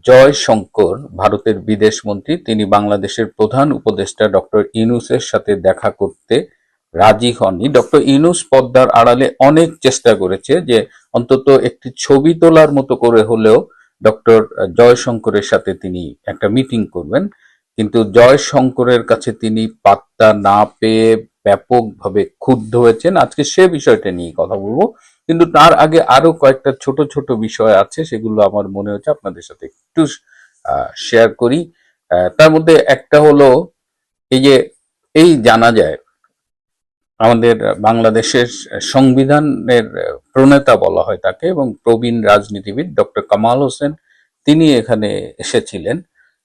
জয়শঙ্কর ভারতের বিদেশ মন্ত্রী, তিনি বাংলাদেশের প্রধান উপদেষ্টা ডক্টর ইউনূসের সাথে দেখা করতে রাজি হননি। ডক্টর ইউনূস পর্দার আড়ালে অনেক চেষ্টা করেছে যে অন্তত একটি ছবি তোলার মতো করে হলেও ডক্টর জয়শঙ্করের সাথে তিনি একটা মিটিং করবেন, কিন্তু জয়শঙ্করের কাছে তিনি পাত্তা না পেয়ে ব্যাপকভাবে ক্ষুব্ধ হয়েছেন। আজকে সে বিষয়টা নিয়ে কথা বলবো, কিন্তু তার আগে আরো কয়েকটা ছোট ছোট বিষয় আছে, সেগুলো আমার মনে হচ্ছে আপনাদের সাথে একটু শেয়ার করি। তার মধ্যে একটা হলো এই যে এই জানা যায় আমাদের বাংলাদেশের সংবিধানের প্রণেতা বলা হয় তাকে, এবং প্রবীণ রাজনীতিবিদ ডক্টর কামাল হোসেন, তিনি এখানে এসেছিলেন।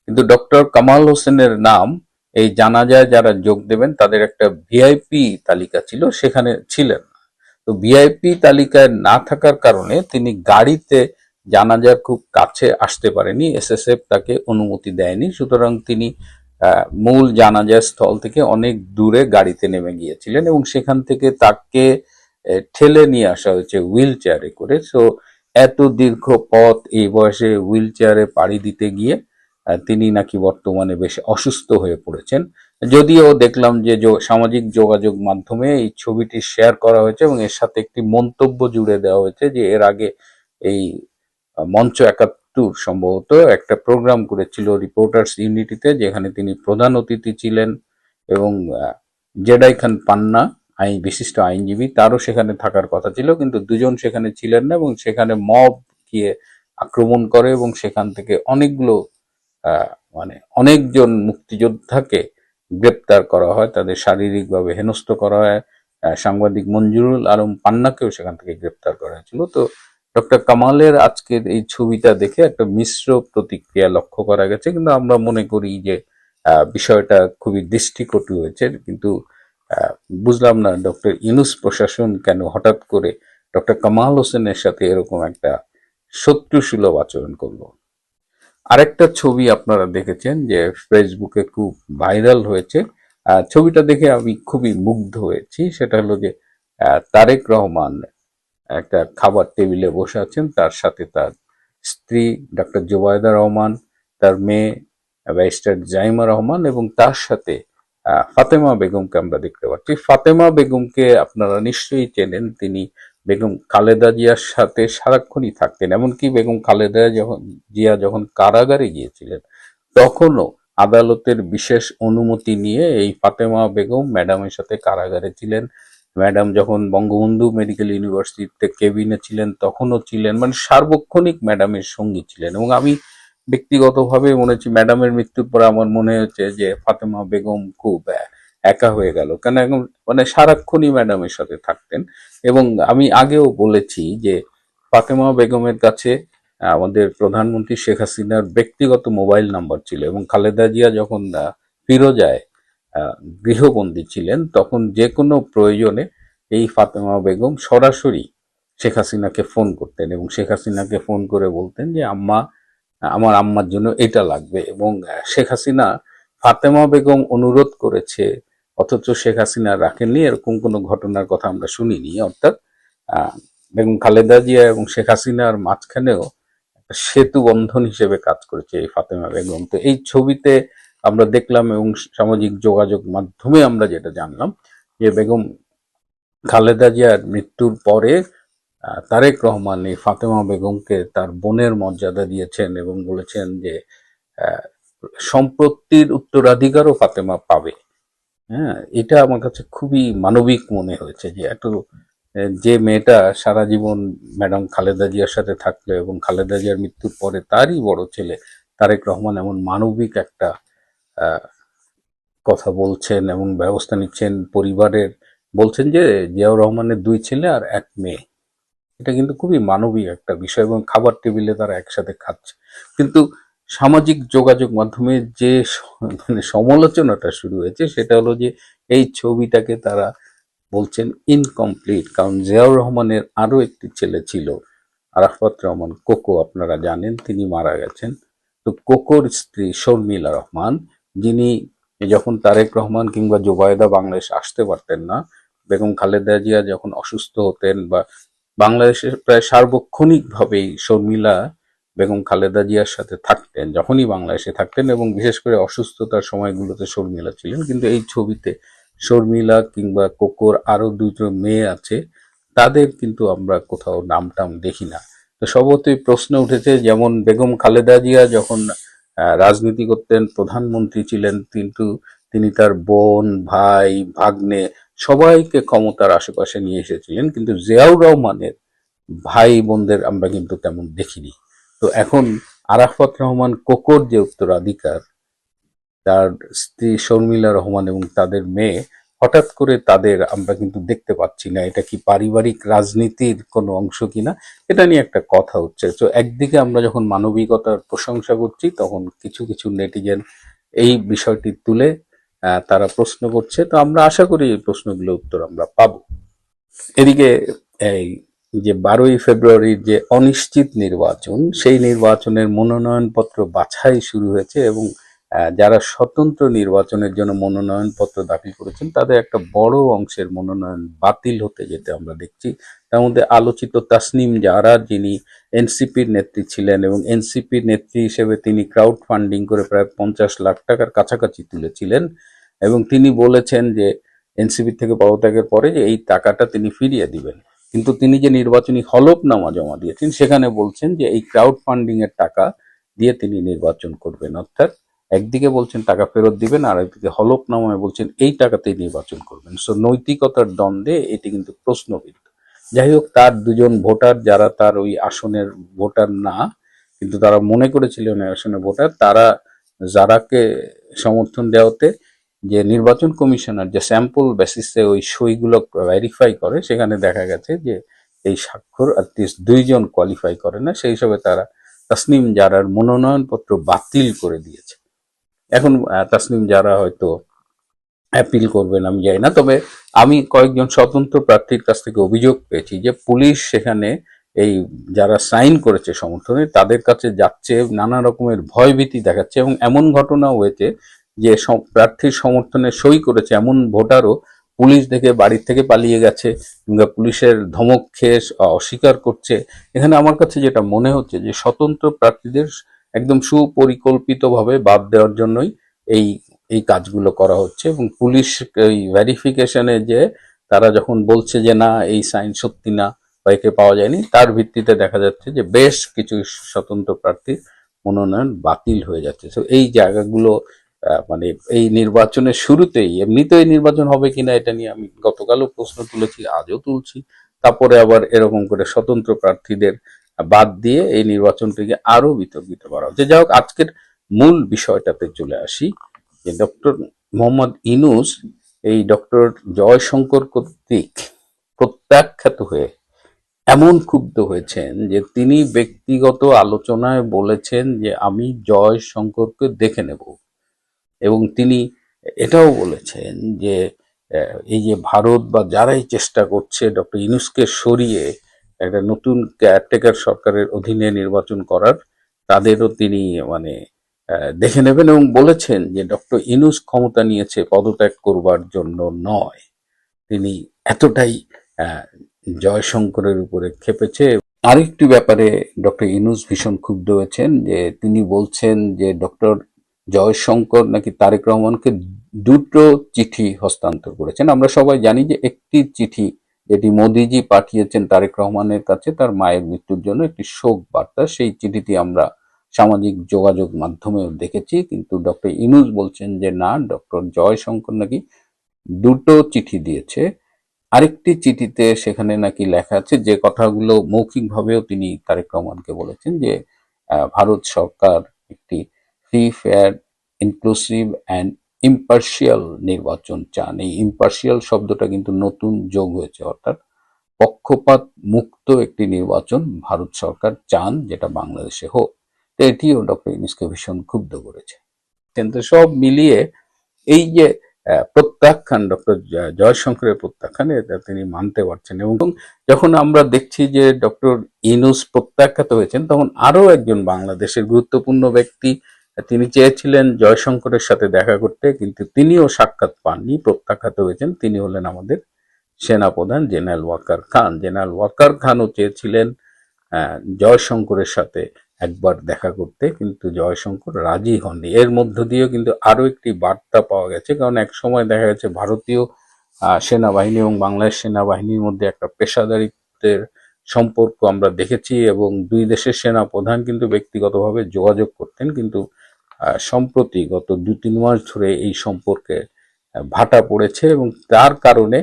কিন্তু ডক্টর কামাল হোসেনের নাম এই জানাজায় যারা যোগ দেবেন তাদের একটা ভিআইপি তালিকা ছিল, সেখানে ছিলেন না। তো ভিআইপি তালিকায় না থাকার কারণে তিনি গাড়িতে জানাজার খুব কাছে আসতে পারেনি, এসএসএফ তাকে অনুমতি দেয়নি। সুতরাং তিনি মূল জানাজা স্থল থেকে অনেক দূরে গাড়িতে নেমে গিয়েছিলেন এবং সেখান থেকে তাকে ঠেলে নিয়ে আসা হয়েছে হুইল চেয়ারে করে। সো এত দীর্ঘ পথ এই বয়সে হুইল চেয়ারে পাড়ি দিতে গিয়ে তিনি নাকি বর্তমানে বেশ অসুস্থ হয়ে পড়েছেন। যদিও দেখলাম যে সামাজিক যোগাযোগ মাধ্যমে এই ছবিটি শেয়ার করা হয়েছে এবং এর সাথে একটি মন্তব্য জুড়ে দেওয়া হয়েছে যে এর আগে এই মঞ্চ ৭১ সম্ভবত একটা প্রোগ্রাম করেছিল রিপোর্টার্স ইউনিটিতে, যেখানে তিনি প্রধান অতিথি ছিলেন এবং জেডাই খান পান্না বিশিষ্ট আইনজীবী, তারও সেখানে থাকার কথা ছিল, কিন্তু দুজন সেখানে ছিলেন না এবং সেখানে মব গিয়ে আক্রমণ করে এবং সেখান থেকে অনেকগুলো মানে অনেকজন মুক্তিযোদ্ধাকে গ্রেপ্তার করা হয়, তাদের শারীরিকভাবে হেনস্থ করা হয়। সাংবাদিক মঞ্জুরুল আলম পান্নাকেও সেখান থেকে গ্রেপ্তার করা হয়েছিল। তো ডক্টর কামালের আজকের এই ছবিটা দেখে একটা মিশ্র প্রতিক্রিয়া লক্ষ্য করা গেছে, কিন্তু আমরা মনে করি যে বিষয়টা খুবই দৃষ্টিকটু হয়েছে। কিন্তু বুঝলাম না ডক্টর ইউনূস প্রশাসন কেন হঠাৎ করে ডক্টর কামাল হোসেনের সাথে এরকম একটা শত্রুসুলভ আচরণ করলো। আরেকটা ছবি আপনারা দেখেছেন যে ফেসবুকে খুব ভাইরাল হয়েছে, ছবিটা দেখে আমি খুবই মুগ্ধ হয়েছি। সেটা হলো যে তারেক রহমান একটা খাবার টেবিলে বসে আছেন, তার সাথে তার স্ত্রী ডক্টর জুবাইদা রহমান, তার মেয়ে ব্যারিস্টার জাইমা রহমান এবং তার সাথে ফাতেমা বেগমকে আমরা দেখতে পাচ্ছি। ফাতেমা বেগমকে আপনারা নিশ্চয়ই চেনেন, তিনি বেগম খালেদা জিয়ার সাথে সারাক্ষণই থাকতেন। এমনকি বেগম খালেদা জিয়া যখন কারাগারে গিয়েছিলেন তখনও আদালতের বিশেষ অনুমতি নিয়ে এই ফাতেমা বেগম ম্যাডামের সাথে কারাগারে ছিলেন। ম্যাডাম যখন বঙ্গবন্ধু মেডিকেল ইউনিভার্সিটিতে কেবিনে ছিলেন তখনও ছিলেন, মানে সার্বক্ষণিক ম্যাডামের সঙ্গী ছিলেন। এবং আমি ব্যক্তিগতভাবে মনে হচ্ছে ম্যাডামের মৃত্যুর পরে আমার মনে হচ্ছে যে ফাতেমা বেগম খুব একা হয়ে গেল, কেন এখন মানে সারাক্ষণই ম্যাডামের সাথে থাকতেন। এবং আমি আগেও বলেছি যে ফাতেমা বেগমের কাছে আমাদের প্রধানমন্ত্রী শেখ হাসিনার ব্যক্তিগত মোবাইল নাম্বার ছিল এবং খালেদা জিয়া যখন ফিরোজায় গৃহবন্দী ছিলেন তখন যে কোনো প্রয়োজনে এই ফাতেমা বেগম সরাসরি শেখ হাসিনাকে ফোন করতেন এবং শেখ হাসিনাকে ফোন করে বলতেন যে আম্মা, আমার আম্মার জন্য এটা লাগবে। এবং শেখ হাসিনা ফাতেমা বেগম অনুরোধ করেছে অথচ শেখ হাসিনা রাখেননি, এরকম কোনো ঘটনার কথা আমরা শুনিনি। অর্থাৎ বেগম খালেদা জিয়া এবং শেখ হাসিনার মাঝখানেও একটা সেতু বন্ধন হিসেবে কাজ করেছে এই ফাতেমা বেগম। তো এই ছবিতে আমরা দেখলাম এবং সামাজিক যোগাযোগ মাধ্যমে আমরা যেটা জানলাম যে বেগম খালেদা জিয়ার মৃত্যুর পরে তারেক রহমান এই ফাতেমা বেগমকে তার বোনের মর্যাদা দিয়েছেন এবং বলেছেন যে সম্পত্তির উত্তরাধিকারও ফাতেমা পাবে। হ্যাঁ, এটা আমার কাছে খুবই মানবিক মনে হয়েছে যে যে মেয়েটা সারা জীবন ম্যাডাম খালেদা জিয়ার সাথে থাকলো এবং খালেদা জিয়ার মৃত্যুর পরে তারই বড় ছেলে তারেক রহমান এমন মানবিক একটা কথা বলছেন এবং ব্যবস্থা নিচ্ছেন পরিবারের। বলছেন যে জিয়াউর রহমানের 2 ছেলে আর 1 মেয়ে, এটা কিন্তু খুবই মানবিক একটা বিষয় এবং খাবার টেবিলে তারা একসাথে খাচ্ছে। কিন্তু সামাজিক যোগাযোগ মাধ্যমে যে মানে সমালোচনাটা শুরু হয়েছে সেটা হলো যে এই ছবিটাকে তারা বলছেন ইনকমপ্লিট, কারণ জিয়াউর রহমানের আরো একটি ছেলে ছিল আরাফাত রহমান কোকো, আপনারা জানেন তিনি মারা গেছেন। তো কোকোর স্ত্রী শর্মিলা রহমান, যিনি যখন তারেক রহমান কিংবা জুবাইদা বাংলাদেশ আসতে পারতেন না, বেগম খালেদা জিয়া যখন অসুস্থ হতেন বা বাংলাদেশের প্রায় সার্বক্ষণিকভাবেই শর্মিলা বেগম খালেদা জিয়ার সাথে থাকতেন, যখনই বাংলাদেশে থাকতেন, এবং বিশেষ করে অসুস্থতার সময়গুলোতে শর্মিলা ছিলেন। কিন্তু এই ছবিতে শর্মিলা কিংবা কোকোর আরো দুটো মেয়ে আছে, তাদের কিন্তু আমরা কোথাও নাম টাম দেখি না। তো স্বভাবতই প্রশ্ন উঠেছে, যেমন বেগম খালেদা জিয়া যখন রাজনীতি করতেন, প্রধানমন্ত্রী ছিলেন, কিন্তু তিনি তার বোন, ভাই, ভাগ্নে সবাইকে ক্ষমতার আশেপাশে নিয়ে এসেছিলেন, কিন্তু জিয়াউর রহমানের ভাই বোনদের আমরা কিন্তু তেমন দেখিনি। তো এখন আরাফাত রহমান কোকোর যে উত্তরাধিকার, তার স্ত্রী শর্মিলা রহমান এবং তাদের মেয়ে, হঠাৎ করে তাদের আমরা কিন্তু দেখতে পাচ্ছি না। এটা কি পারিবারিক রাজনীতির কোনো অংশ কিনা, এটা নিয়ে একটা কথা হচ্ছে। তো একদিকে আমরা যখন মানবিকতার প্রশংসা করছি, তখন কিছু কিছু নেটিজেন এই বিষয়টি তুলে তারা প্রশ্ন করছে। তো আমরা আশা করি এই প্রশ্নগুলোর উত্তর আমরা পাবো। এদিকে এই যে 12ই ফেব্রুয়ারির যে অনিশ্চিত নির্বাচন, সেই নির্বাচনের মনোনয়নপত্র বাছাই শুরু হয়েছে, এবং যারা স্বতন্ত্র নির্বাচনের জন্য মনোনয়নপত্র দাখিল করেছেন, তাদের একটা বড় অংশের মনোনয়ন বাতিল হতে যেতে আমরা দেখছি। তার মধ্যে আলোচিত তাসনিম জারা, যিনি এনসিপির নেত্রী ছিলেন, এবং এনসিপির নেত্রী হিসেবে তিনি ক্রাউড ফান্ডিং করে প্রায় 50 লাখ টাকার কাছাকাছি তুলেছিলেন, এবং তিনি বলেছেন যে এনসিপি থেকে পদত্যাগের পরে যে এই টাকাটা তিনি ফিরিয়ে দিবেন। কিন্তু তিনি যে নির্বাচনী হলফনামা জমা দিয়েছেন, সেখানে বলছেন যে এই ক্রাউড ফান্ডিং এর টাকা দিয়ে তিনি নির্বাচন করবেন। অর্থাৎ একদিকে বলছেন টাকা ফেরত দিবেন, আর একদিকে হলফনামায় বলছেন এই টাকাতেই নির্বাচন করবেন। সো নৈতিকতার দ্বন্দ্বে এটি কিন্তু প্রশ্নবিদ্ধ। যাই হোক, তার দুজন ভোটার, যারা তার ওই আসনের ভোটার না, কিন্তু তারা মনে করেছিলেন ওই আসনের ভোটার, তারা যারাকে সমর্থন দেওয়াতে যে নির্বাচন কমিশনার যে স্যাম্পল বেসিসে ওই সইগুলো ভেরিফাই করে, সেখানে দেখা গেছে যে এই স্বাক্ষর অ্যাটলিস্ট 2 জন কোয়ালিফাই করে না। সেই হিসাবে তারা তাসনিম জারার মনোনয়নপত্র বাতিল করে দিয়েছে। এখন তাসনিম জারা হয়তো অ্যাপিল করবেন আমি জানি না, তবে আমি কয়েকজন স্বতন্ত্র প্রার্থীর কাছ থেকে অভিযোগ পেয়েছি যে পুলিশ সেখানে এই যারা সাইন করেছে সমর্থনে, তাদের কাছে যাচ্ছে, নানা রকমের ভয়ভীতি দেখাচ্ছে, এবং এমন ঘটনা হয়েছে যে প্রার্থীর সমর্থনে সই করেছে এমন ভোটারও পুলিশ দেখে বাড়ির থেকে পালিয়ে গেছে, কিংবা পুলিশের ধমক খেয়ে অস্বীকার করছে। এখানে আমার কাছে যেটা মনে হচ্ছে যে স্বতন্ত্র প্রার্থীদের একদম সুপরিকল্পিতভাবে বাদ দেওয়ার জন্যই এই এই কাজগুলো করা হচ্ছে, এবং পুলিশ এই ভেরিফিকেশনে যে তারা যখন বলছে যে না এই সাইন সত্যি না বা একে পাওয়া যায়নি, তার ভিত্তিতে দেখা যাচ্ছে যে বেশ কিছু স্বতন্ত্র প্রার্থীর মনোনয়ন বাতিল হয়ে যাচ্ছে। তো এই জায়গাগুলো মানে এই নির্বাচনের শুরুতেই, এমনিতে এই নির্বাচন হবে কিনা এটা নিয়ে আমি গতকালও প্রশ্ন তুলেছি, আজও তুলছি, তারপরে আবার এরকম করে স্বতন্ত্র প্রার্থীদের বাদ দিয়ে এই নির্বাচনটিকে আরো বিতর্কিত করা হচ্ছে। যাই হোক, আজকের মূল বিষয়টাতে চলে আসি, যে ডক্টর মোহাম্মদ ইউনূস এই ডক্টর জয়শঙ্কর কর্তৃক প্রত্যাখ্যাত হয়ে এমন ক্ষুব্ধ হয়েছেন যে তিনি ব্যক্তিগত আলোচনায় বলেছেন যে আমি জয়শঙ্করকে দেখে নেব, এবং তিনি এটাও বলেছেন যে এই যে ভারত বা যারাই চেষ্টা করছে ডক্টর ইউনূসকে সরিয়ে একটা নতুন কেয়ারটেকার সরকারের অধীনে নির্বাচন করার, তাদেরও তিনি মানে দেখে নেবেন, এবং বলেছেন যে ডক্টর ইউনূস ক্ষমতা নিয়েছে পদত্যাগ করবার জন্য নয়। তিনি এতটাই আহ, জয়শঙ্করের উপরে ক্ষেপেছে। আরেকটি ব্যাপারে ডক্টর ইউনূস ভীষণ ক্ষুব্ধ হয়েছেন, যে তিনি বলছেন যে ডক্টর জয়শঙ্কর নাকি তারেক রহমানকে 2টো চিঠি হস্তান্তর করেছেন। আমরা সবাই জানি যে একটি চিঠি যেটি মোদিজি পাঠিয়েছেন তারেক রহমানের কাছে তার মায়ের মৃত্যুর জন্য একটি শোক বার্তা, সেই চিঠিটি আমরা সামাজিক যোগাযোগ মাধ্যমেও দেখেছি। কিন্তু ডক্টর ইউনূস বলছেন যে না, ডক্টর জয়শঙ্কর নাকি 2টো চিঠি দিয়েছে। আরেকটি চিঠিতে সেখানে নাকি লেখা আছে, যে কথাগুলো মৌখিকভাবেও তিনি তারেক রহমানকে বলেছেন, যে ভারত সরকার একটি free, fair, inclusive and impartial নির্বাচন চান। এই ইম্পার্শিয়াল শব্দটা কিন্তু নতুন যোগ হয়েছে, অর্থাৎ পক্ষপাত মুক্ত একটি নির্বাচন ভারত সরকার চান, যেটা বাংলাদেশে হোক। তো এটিও ডক্টর ইউনূসকে ভীষণ ক্ষুব্ধ করেছে। কিন্তু সব মিলিয়ে এই যে প্রত্যাখ্যান, ডক্টর জয়শঙ্করের প্রত্যাখ্যান, এটা তিনি মানতে পারছেন। এবং যখন আমরা দেখছি যে ডক্টর ইউনূস প্রত্যাখ্যাত হয়েছেন, তখন আরো একজন বাংলাদেশের গুরুত্বপূর্ণ ব্যক্তি, তিনি চেয়েছিলেন জয়শঙ্করের সাথে দেখা করতে, কিন্তু তিনিও সাক্ষাৎ পাননি, প্রত্যাখ্যাত হয়েছেন। তিনি হলেন আমাদের সেনাপ্রধান জেনারেল ওয়াকার খান। জেনারেল ওয়াকার খানও চেয়েছিলেন জয়শঙ্করের সাথে একবার দেখা করতে, কিন্তু জয়শঙ্কর রাজি হননি। এর মধ্য দিয়েও কিন্তু আরো একটি বার্তা পাওয়া গেছে, কারণ এক সময় দেখা গেছে ভারতীয় সেনাবাহিনী এবং বাংলাদেশ সেনাবাহিনীর মধ্যে একটা পেশাদারিত্বের সম্পর্ক আমরা দেখেছি, এবং দুই দেশের সেনা প্রধান কিন্তু ব্যক্তিগতভাবে যোগাযোগ করতেন, কিন্তু সম্প্রতি গত 2-3 মাস ধরে এই সম্পর্কে ভাটা পড়েছে, এবং তার কারণে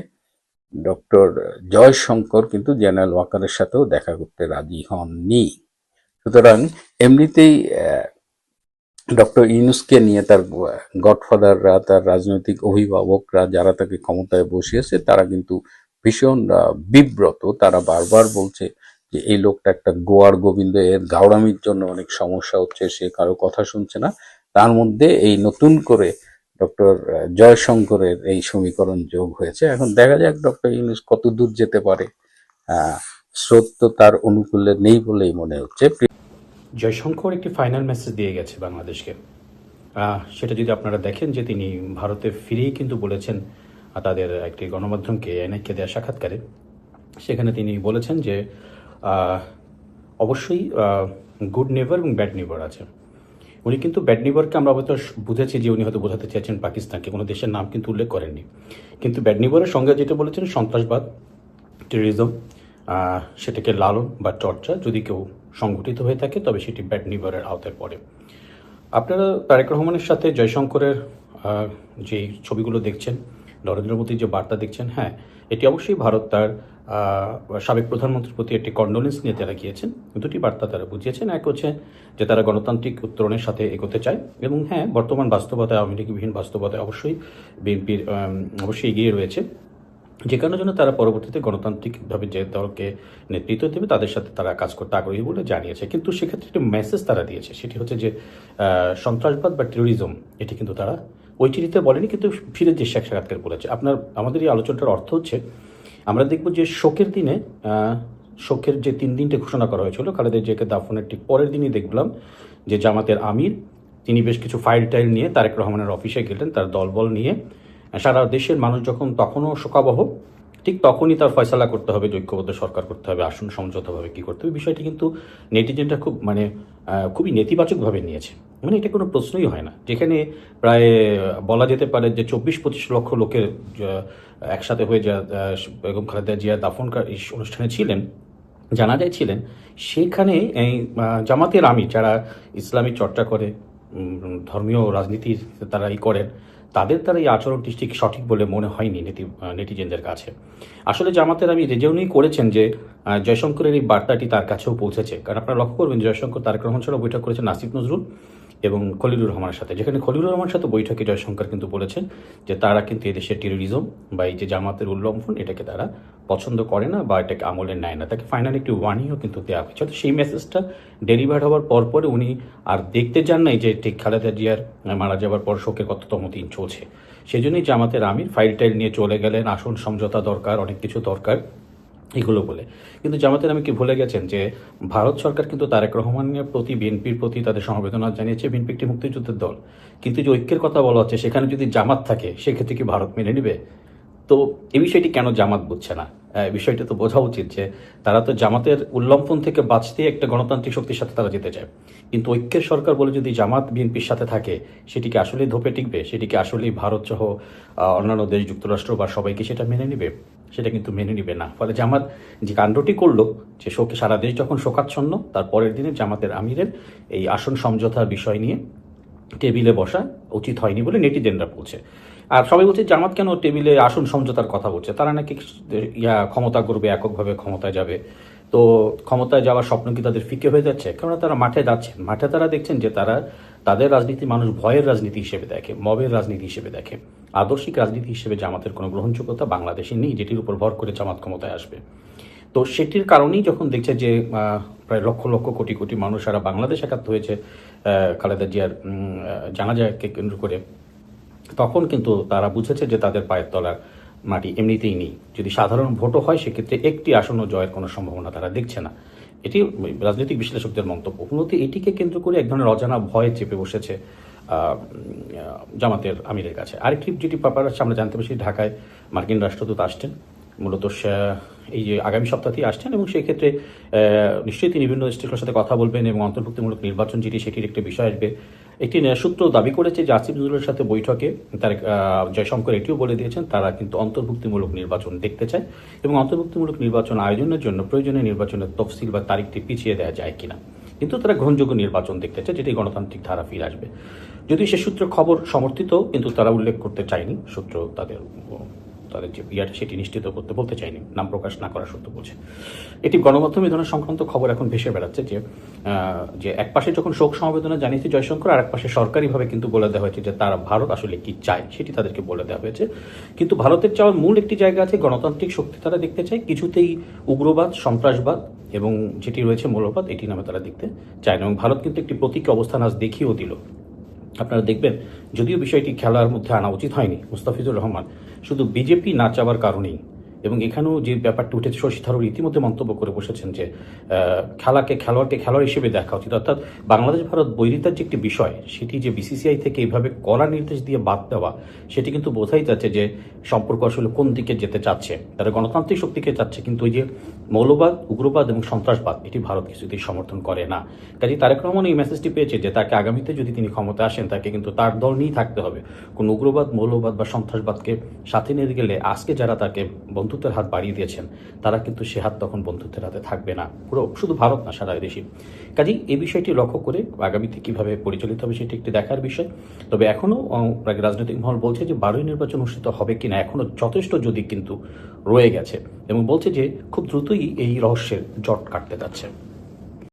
ডক্টর জয়শঙ্কর কিন্তু জেনারেল ওয়াকারের সাথেও দেখা করতে রাজি হননি। সুতরাং এমনিতেই ডক্টর ইউনূসকে নিয়ে তার গডফাদাররা, তার রাজনৈতিক অভিভাবকরা যারা তাকে ক্ষমতায় বসিয়েছে, তারা কিন্তু ভীষণ বিব্রত। তারা বারবার বলছে যে এই লোকটা একটা গোয়ার গোবিন্দ, এর গাওড়ামির জন্য অনেক সমস্যা হচ্ছে, সে কারো কথা শুনছে না। তার মধ্যে এই নতুন করে ডক্টর জয়শঙ্করের এই সমীকরণ যোগ হয়েছে। এখন দেখা যাক ডক্টর ইউনূস কত দূর যেতে পারে। স্রোত তো তার অনুকূলে নেই বলেই মনে হচ্ছে। জয়শঙ্কর একটি ফাইনাল মেসেজ দিয়ে গেছে বাংলাদেশকে। সেটা যদি আপনারা দেখেন যে তিনি ভারতে ফিরেই কিন্তু বলেছেন তাদের একটি গণমাধ্যমকে এনআইকে দেওয়া সাক্ষাৎকারে, সেখানে তিনি বলেছেন যে অবশ্যই গুড নেবার এবং ব্যাড নেবার আছে। উনি কিন্তু ব্যাড নেবারকে আমরা হয়তো বুঝেছি যে উনি হয়তো বোঝাতে চেয়েছেন পাকিস্তানকে, কোনো দেশের নাম কিন্তু উল্লেখ করেননি। কিন্তু ব্যাড নেবারের সঙ্গে যেটা বলেছেন সন্ত্রাসবাদ, টেররিজম, সেটাকে লালন বা চর্চা যদি কেউ সংগঠিত হয়ে থাকে তবে সেটি ব্যাড নেবারের আওতায় পড়ে। আপনারা তারেক রহমানের সাথে জয়শঙ্করের যে ছবিগুলো দেখছেন, নরেন্দ্র মোদীর যে বার্তা দেখছেন, হ্যাঁ, এটি অবশ্যই ভারত তার সাবেক প্রধানমন্ত্রীর প্রতি একটি কন্ডোলেন্স নিয়ে তারা গিয়েছেন। দুটি বার্তা তারা বুঝিয়েছেন। এক হচ্ছে যে তারা গণতান্ত্রিক উত্তরণের সাথে এগোতে চায়, এবং হ্যাঁ, বর্তমান বাস্তবতায়, আওয়ামী লীগবিহীন বাস্তবতায় অবশ্যই বিএনপির অবশ্যই এগিয়ে রয়েছে, যে কারণের জন্য তারা পরবর্তীতে গণতান্ত্রিকভাবে যে দলকে নেতৃত্ব দেবে তাদের সাথে তারা কাজ করতে আগ্রহী বলে জানিয়েছে। কিন্তু সেক্ষেত্রে একটি মেসেজ তারা দিয়েছে, সেটি হচ্ছে যে সন্ত্রাসবাদ বা টেরোরিজম এটি কিন্তু তারা ওই চিঠিতে বলেনি, কিন্তু ফিরে যে সাক্ষাৎকার বলেছে। আমাদের এই আলোচনাটার অর্থ হচ্ছে আমরা দেখব যে শোকের দিনে, শোকের যে 3 দিনটা ঘোষণা করা হয়েছিল খালেদা জিয়াকে দাফনের ঠিক পরের দিনই দেখলাম যে জামাতের আমির তিনি বেশ কিছু ফাইল টাইল নিয়ে তারেক রহমানের অফিসে গেলেন তার দলবল নিয়ে। সারা দেশের মানুষ যখন তখনও শোকাবহ, ঠিক তখনই তার ফয়সালা করতে হবে যে ঐক্যবদ্ধ সরকার করতে হবে, আসন সমঝোতাভাবে কী করতে হবে। বিষয়টি কিন্তু নেটিজেনটা খুবই নেতিবাচকভাবে নিয়েছে। মানে এটা কোনো প্রশ্নই হয় না, যেখানে প্রায় বলা যেতে পারে যে 24-25 লক্ষ লোকের একসাথে হয়ে যা বেগম খালেদা জিয়া দাফন অনুষ্ঠানে ছিলেন, জানাজায় ছিলেন, সেখানে এই জামাতের আমির যারা ইসলামী চর্চা করে, ধর্মীয় রাজনীতির তারা করেন, তাদের তারা এই আচরণটি ঠিক সঠিক বলে মনে হয়নি নেটিজেনদের কাছে। আসলে জামাতের আমির যে উনি করেছেন যে জয়শঙ্করের এই বার্তাটি তার কাছেও পৌঁছেছে। কারণ আপনারা লক্ষ্য করবেন জয়শঙ্কর তারেক রহমান ছাড়াও বৈঠক করেছেন নাসিব নজরুল এবং খলিলুর রহমানের সাথে, যেখানে খলিলুর রহমানের সাথে বৈঠকে জয়শঙ্কর কিন্তু বলেছেন যে তারা কিন্তু এদেশের টেরোরিজম বা এই যে জামাতের উল্লঙ্ঘন এটাকে তারা পছন্দ করে না বা এটাকে আমলে নেয় না। তাকে ফাইনাল একটি ওয়ার্নিংও কিন্তু দেওয়া হয়েছে। তো সেই মেসেজটা ডেলিভার হওয়ার পরে উনি আর দেখতে যান নাই যে ঠিক খালেদা জিয়ার মারা যাওয়ার পর শোকের কততম দিন চলছে। সেই জন্যই জামাতের আমির ফাইল টাইল নিয়ে চলে গেলেন, আসন সমঝোতা দরকার, অনেক কিছু দরকার এগুলো বলে। কিন্তু জামাতের আমির কি ভুলে গেছেন যে ভারত সরকার কিন্তু তারেক রহমানের প্রতি, বিএনপির প্রতি তাদের সমবেদনা জানিয়েছে। বিএনপি একটি মুক্তিযুদ্ধের দল, কিন্তু যে ঐক্যের কথা বলা হচ্ছে সেখানে যদি জামাত থাকে সেক্ষেত্রে কি ভারত মেনে নেবে? তো এই বিষয়টি কেন জামাত বুঝছে না? বিষয়টা তো বোঝা উচিত যে তারা তো জামাতের উল্লম্ফন থেকে বাঁচতে একটা গণতান্ত্রিক শক্তির সাথে তারা যেতে চায়, কিন্তু ঐক্যের সরকার বলে যদি জামাত বিএনপির সাথে থাকে সেটি কি আসলেই ধোপে টিকবে? সেটি কি আসলেই ভারত সহ অন্যান্য দেশ, যুক্তরাষ্ট্র বা সবাইকে সেটা মেনে নেবে? সেটা কিন্তু মেনে নিবে না। ফলে জামাত যে কাণ্ডটি করলো, যে শোকে সারা দেশ যখন শোকাচ্ছন্ন, তার পরের দিনে জামাতের আমিরের এই আসন সমঝোতার বিষয় নিয়ে টেবিলে বসা উচিত হয়নি বলে নেটিজেনরা বলছে। আর সবাই বলছে জামাত কেন টেবিলে আসন সমঝোতার কথা বলছে, তারা নাকি ক্ষমতা করবে, এককভাবে ক্ষমতায় যাবে। তো ক্ষমতায় যাওয়ার স্বপ্ন কি তাদের ফিকে হয়ে যাচ্ছে? কেননা তারা মাঠে যাচ্ছেন, মাঠে তারা দেখছেন যে তাদের রাজনীতি মানুষ ভয়ের রাজনীতি হিসেবে দেখে, মবের রাজনীতি হিসেবে দেখে। আদর্শিক রাজনীতি হিসেবে জামাতের কোনো গ্রহণযোগ্যতা বাংলাদেশে নেই, যেটির উপর ভর করে জামাত ক্ষমতায় আসবে। তো সেটির কারণেই যখন দেখছে যে প্রায় লক্ষ লক্ষ কোটি কোটি মানুষ সারা বাংলাদেশ একাত্ম হয়েছে খালেদা জিয়ার জানাজাকে কেন্দ্র করে, তখন কিন্তু তারা বুঝেছে যে তাদের পায়ের তলার মাটি এমনিতেই নেই। যদি সাধারণ ভোটও হয় সেক্ষেত্রে একটি আসন্ন জয়ের কোনো সম্ভাবনা তারা দেখছে না। এটি রাজনৈতিক বিশ্লেষকদের মন্তব্য। মূলত এটিকে কেন্দ্র করে এক ধরনের অজানা ভয় চেপে বসেছে জামাতের আমিরের কাছে। আরেকটি যেটি ব্যাপার আছে আমরা জানতে পারছি, ঢাকায় মার্কিন রাষ্ট্রদূত আসছেন, মূলত এই যে আগামী সপ্তাহতেই আসছেন এবং সেই ক্ষেত্রে নিশ্চয়ই তিনি বিভিন্ন স্টেকের সাথে কথা বলবেন এবং অন্তর্ভুক্তিমূলক নির্বাচন যেটি সেটির একটি বিষয় আসবে। একটি সূত্র দাবি করেছে যে আসিফ নজরুলের সাথে বৈঠকে তার জয়শঙ্কর এটিও বলে দিয়েছেন তারা কিন্তু অন্তর্ভুক্তিমূলক নির্বাচন দেখতে চায় এবং অন্তর্ভুক্তিমূলক নির্বাচন আয়োজনের জন্য প্রয়োজনীয় নির্বাচনের তফসিল বা তারিখটি পিছিয়ে দেওয়া যায় কিনা, কিন্তু তারা গ্রহণযোগ্য নির্বাচন দেখতে চায় যেটি গণতান্ত্রিক ধারা ফিরে আসবে। যদিও সে সূত্রের খবর সমর্থিত, কিন্তু তারা উল্লেখ করতে চায়নি, সূত্র তাদের যে ইয়াটা সেটি নিশ্চিত করতে বলতে চায়নি, নাম প্রকাশ না করার সূত্র বলছে। এটি গণমাধ্যমে এই ধরনের সংক্রান্ত খবর এখন ভেসে বেড়াচ্ছে যে এক পাশে যখন শোক সমবেদনা জানিয়েছে জয়শঙ্কর, আর এক পাশে সরকারিভাবে কিন্তু বলে দেওয়া হয়েছে যে তারা ভারত আসলে কি চায় সেটি তাদেরকে বলে দেওয়া হয়েছে। কিন্তু ভারতের চাওয়ার মূল একটি জায়গা আছে, গণতান্ত্রিক শক্তি তারা দেখতে চায়, কিছুতেই উগ্রবাদ, সন্ত্রাসবাদ এবং যেটি রয়েছে মৌলবাদ এটি নামে তারা দেখতে চায় না। এবং ভারত কিন্তু একটি প্রতীকী অবস্থান আজ দেখিয়েও দিল। আপনারা দেখবেন, যদিও বিষয়টি খেলার মধ্যে আনা উচিত হয়নি, মুস্তাফিজুর রহমান শুধু বিজেপি না চাওয়ার কারণেই, এবং এখানেও যে ব্যাপারটি উঠেছে, শশী থারুর ইতিমধ্যে মন্তব্য করে বসেছেন যে খেলোয়াড়কে খেলোয়াড় হিসেবে দেখা উচিত, অর্থাৎ বাংলাদেশ ভারত বৈরিতার যে একটি বিষয় সেটি যে বিসিসিআই থেকে এইভাবে কড়া নির্দেশ দিয়ে বাদ দেওয়া, সেটি কিন্তু বোঝাই যাচ্ছে যে সম্পর্ক আসলে কোন দিকে যেতে চাচ্ছে। তারা গণতান্ত্রিক শক্তিকে চাচ্ছে, কিন্তু ওই যে মৌলবাদ, উগ্রবাদ এবং সন্ত্রাসবাদ এটি ভারত কিছুতেই সমর্থন করে না। কাজে তারেক রহমান এই মেসেজটি পেয়েছে যে তাকে আগামীতে যদি তিনি ক্ষমতা আসেন তাকে কিন্তু তার দল নিয়েই থাকতে হবে। কোন উগ্রবাদ, মৌলবাদ বা সন্ত্রাসবাদকে সাথে নিয়ে গেলে আজকে যারা তাকে বন্ধুত্বের হাত বাড়িয়ে দিয়েছেন তারা কিন্তু সে হাত তখন বন্ধুত্বের হাতে থাকবে না, পুরো শুধু ভারত না সারা দেশে। কাজেই এই বিষয়টি লক্ষ্য করে আগামীতে কিভাবে পরিচালিত হবে সেটি একটি দেখার বিষয়। তবে এখনও রাজনৈতিক মহল বলছে যে 12ই নির্বাচন অনুষ্ঠিত হবে কিনা এখনো যথেষ্ট যদি কিন্তু রয়ে গেছে, এবং বলছে যে খুব দ্রুতই এই রহস্যের জট কাটতে যাচ্ছে।